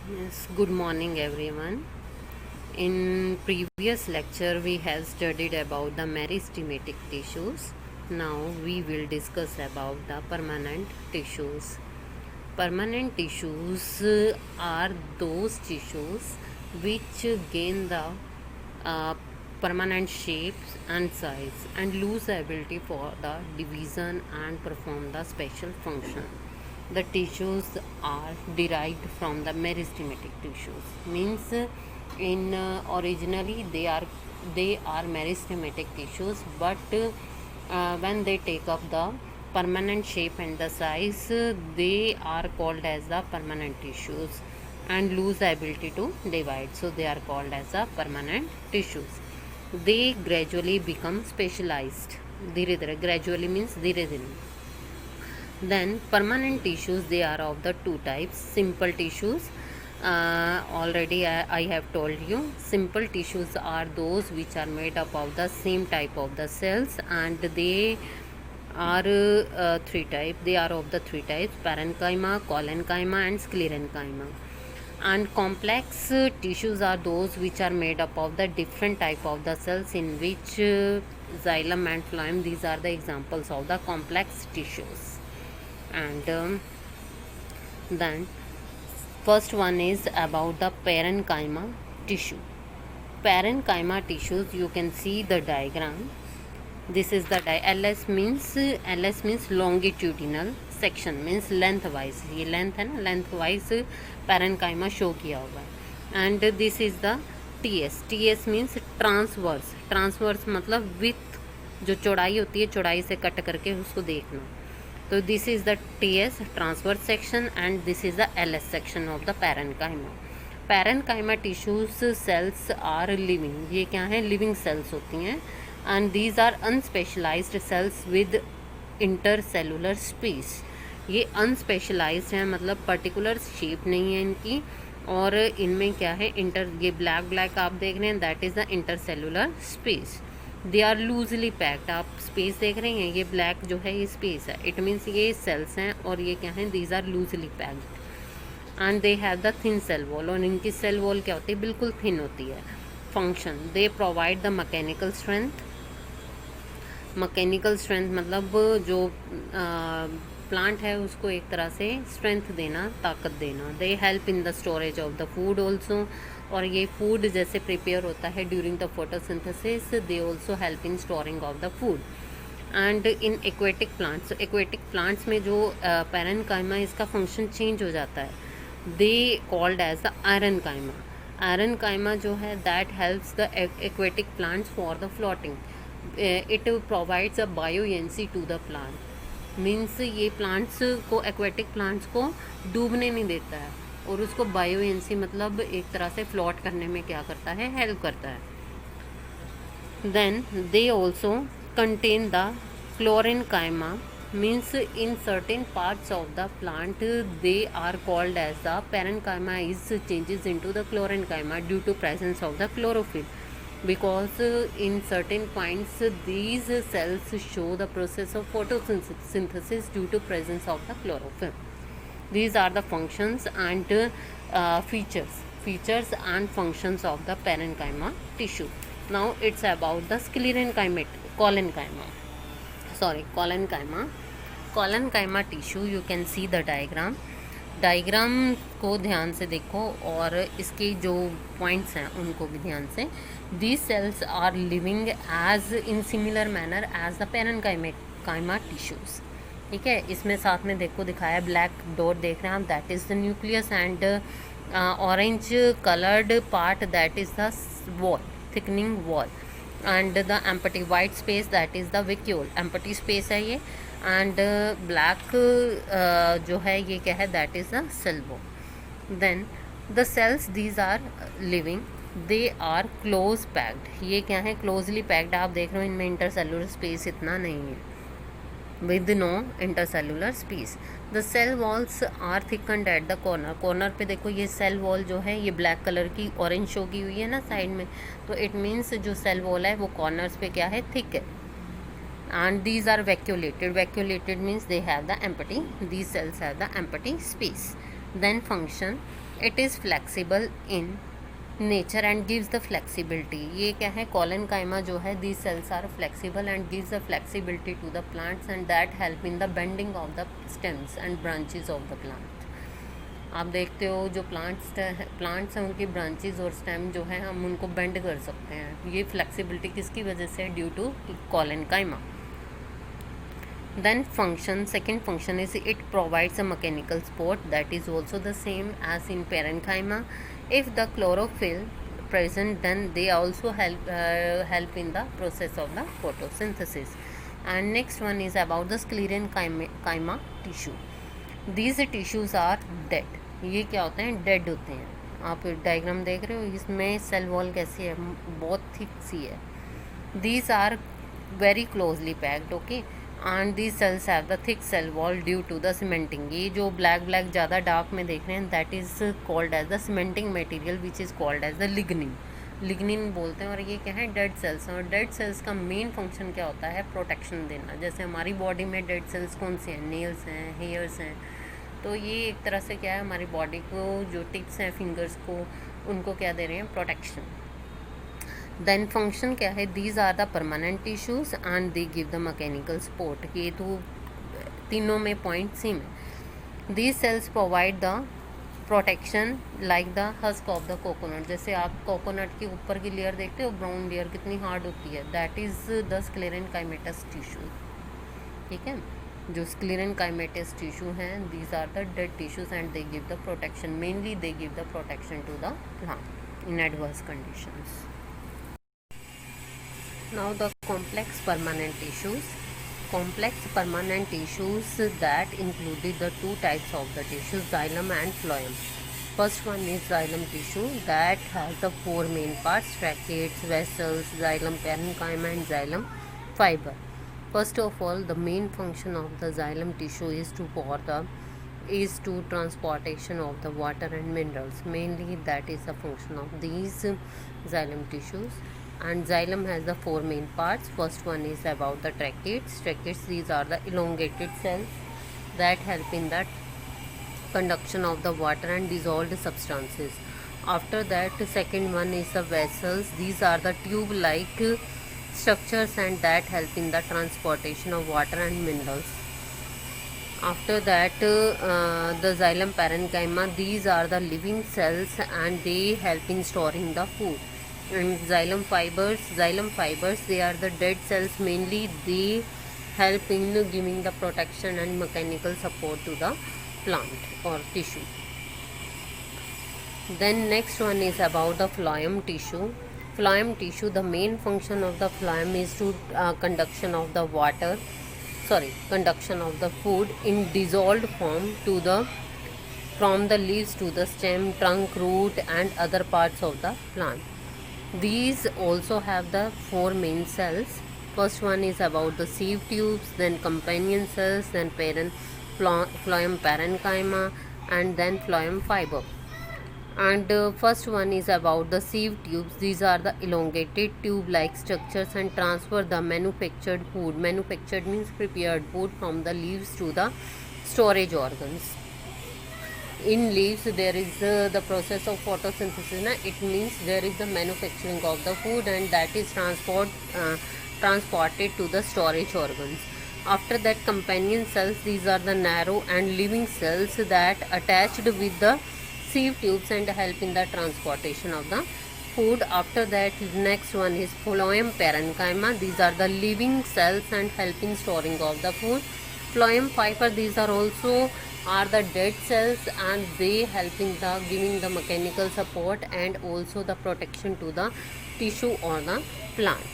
Yes, good morning everyone. In previous lecture we have studied about the meristematic tissues. Now we will discuss about the permanent tissues. Permanent tissues are those tissues which gain the uh, permanent shapes and size and lose the ability for the division and perform the special function. The tissues are derived from the meristematic tissues, means in originally they are meristematic tissues, but when they take up the permanent shape and the size, they are called as the permanent tissues and lose the ability to divide, so they are called as the permanent tissues. They gradually become specialized. धीरे धीरे, gradually means धीरे धीरे. Then permanent tissues, they are of the two types. Simple tissues, already I have told you, simple tissues are those which are made up of the same type of the cells, and they are three types. They are of the three types: parenchyma, collenchyma and sclerenchyma. And complex tissues are those which are made up of the different type of the cells in which xylem and phloem. These are the examples of the complex tissues. And then first one is about the parenchyma tissue. Parenchyma tissues, you can see the diagram. This is the ls means longitudinal, section means lengthwise. ये length है ना, lengthwise parenchyma show किया हुआ है. And this is the ts means transverse. Transverse मतलब width, जो चौड़ाई होती है, चौड़ाई से कट करके उसको देखना. So this is the TS, transverse section, and this is the LS section of the parenchyma. Parenchyma tissues cells are living. ये क्या है? Living cells होती हैं. And these are unspecialized cells with intercellular space. ये unspecialized हैं, मतलब particular shape नहीं है इनकी, और इनमें क्या है, ये ब्लैक आप देख रहे हैं, that is the intercellular space. They are loosely packed. आप स्पेस देख रहे हैं, ये ब्लैक जो है ये स्पेस है. इट मीन्स ये सेल्स हैं और ये क्या है, these are loosely packed. And they have the thin cell wall. और इनकी सेल वॉल क्या होती है, बिल्कुल थिन होती है. Function, they provide the mechanical strength. Mechanical strength मतलब जो प्लांट है उसको एक तरह से स्ट्रेंथ देना, ताकत देना. They help in the storage of the food also. और ये फूड जैसे प्रिपेयर होता है during the photosynthesis, they also help in storing of the food. And in aquatic plants में जो पैरेनकाइमा, इसका फंक्शन चेंज हो जाता है. They called as the aerenchyma. Aerenchyma जो है that helps the aquatic plants for the floating. It provides a buoyancy to the plant. Means ये plants को, एक्वेटिक प्लांट्स को डूबने नहीं देता है, और उसको बायोएनसी मतलब एक तरह से फ्लोट करने में क्या करता है, हेल्प करता है. Then they also contain the chlorenchyma. Means in certain parts of the plant they are called as the parenchyma is changes into the chlorenchyma due to presence of the chlorophyll. Because in certain points these cells show the process of photosynthesis due to presence of the chlorophyll. These are the functions and features and functions of the parenchyma tissue. Now it's about the collenchyma tissue. You can see the diagram को ध्यान से देखो और इसके जो points हैं उनको भी ध्यान से. These cells are living as in similar manner as the parenchyma tissues. ठीक है, इसमें साथ में देखो दिखाया है, ब्लैक डॉट देख रहे हैं आप, that is the nucleus, and orange coloured part that is the wall, thickening wall, and the empty white space that is the vacuole. Empty space है ये. एंड ब्लैक जो है ये क्या है, that is the cell wall. Then the cells these are living, they are close packed. ये क्या है, क्लोजली पैक्ड. आप देख रहे हो इनमें इंटरसेलुलर स्पेस इतना नहीं है, with no intercellular space. The cell walls are thickened at the corner पे देखो, ये सेल वॉल जो है ये ब्लैक कलर की ऑरेंज शो की हुई है ना साइड में, तो इट मीन्स जो सेल वॉल है वो कॉर्नर्स पे क्या है, थिक है. And these are vacuolated means they have the empty, these cells have the empty space. Then function, it is flexible in nature and gives the flexibility. ये क्या है, कोलेनकाइमा जो है, these cells are flexible and gives the flexibility to the plants and that help in the bending of the stems and branches of the plant. आप देखते हो जो plants हैं उनकी ब्रांचेज और स्टेम जो है हम उनको बेंड कर सकते हैं। ये फ्लेक्सिबिलिटी किसकी वजह से है? Due to collenchyma. Then function, second function is it provides a mechanical support that is also the same as in parenchyma. If the chlorophyll present, then they also help in the process of the photosynthesis. And next one is about the sclerenchyma tissue. These tissues are dead. ये क्या होते हैं? Dead होते हैं। आप diagram देख रहे हो, इसमें सेल वॉल कैसी है? बहुत थिक सी है। These are very closely packed, okay, and these cells have the thick cell wall due to the cementing. ये जो ब्लैक ज़्यादा डार्क में देख रहे हैं, that is called as the cementing material which is called as the lignin. Lignin बोलते हैं। और ये क्या है? Dead cells. और डेड सेल्स का मेन फंक्शन क्या होता है? प्रोटेक्शन देना। जैसे हमारी बॉडी में डेड सेल्स कौन से हैं? नेल्स हैं, हेयर्स हैं। तो ये एक तरह से क्या है, हमारी बॉडी को जो टिप्स हैं फिंगर्स को, उनको क्या दे रहे हैं? प्रोटेक्शन। देन फंक्शन क्या है? These are the permanent tissues and they give the mechanical support. ये तो तीनों में पॉइंट सेम है। These cells provide the protection like the husk of the coconut. जैसे आप कोकोनट के ऊपर की लेयर देखते हो, ब्राउन लेयर कितनी हार्ड होती है, that is the sclerenchymatous tissue. ठीक है, जो स्क्लेरेनकाइमेटस टिश्यू हैं, these are the dead tissues and they give the protection. Mainly they give the protection to the plant in adverse conditions. Now the complex permanent tissues. Complex permanent tissues that included the two types of the tissues, xylem and phloem. First one is xylem tissue that has the four main parts: tracheids, vessels, xylem parenchyma and xylem fiber. First of all, the main function of the xylem tissue is to transportation of the water and minerals. Mainly that is the function of these xylem tissues. And xylem has the four main parts. First one is about the tracheids. Tracheids, these are the elongated cells that help in the conduction of the water and dissolved substances. After that, second one is the vessels. These are the tube-like structures and that help in the transportation of water and minerals. After that, the xylem parenchyma. These are the living cells and they help in storing the food. And xylem fibers, they are the dead cells. Mainly they help in giving the protection and mechanical support to the plant or tissue. Then next one is about the phloem tissue. Phloem tissue, the main function of the phloem is to conduction of the food in dissolved form from the leaves to the stem, trunk, root and other parts of the plant. These also have the four main cells. First one is about the sieve tubes, then companion cells, then phloem parenchyma and then phloem fiber. And first one is about the sieve tubes. These are the elongated tube-like structures and transfer the manufactured food. Manufactured means prepared food from the leaves to the storage organs. In leaves there is the process of photosynthesis. It means there is the manufacturing of the food and that is transported to the storage organs. After that, companion cells, these are the narrow and living cells that attached with the sieve tubes and help in the transportation of the food. After that, next one is phloem parenchyma. These are the living cells and help in storing of the food. Phloem fiber, these are the dead cells and they help in the giving the mechanical support and also the protection to the tissue or the plant.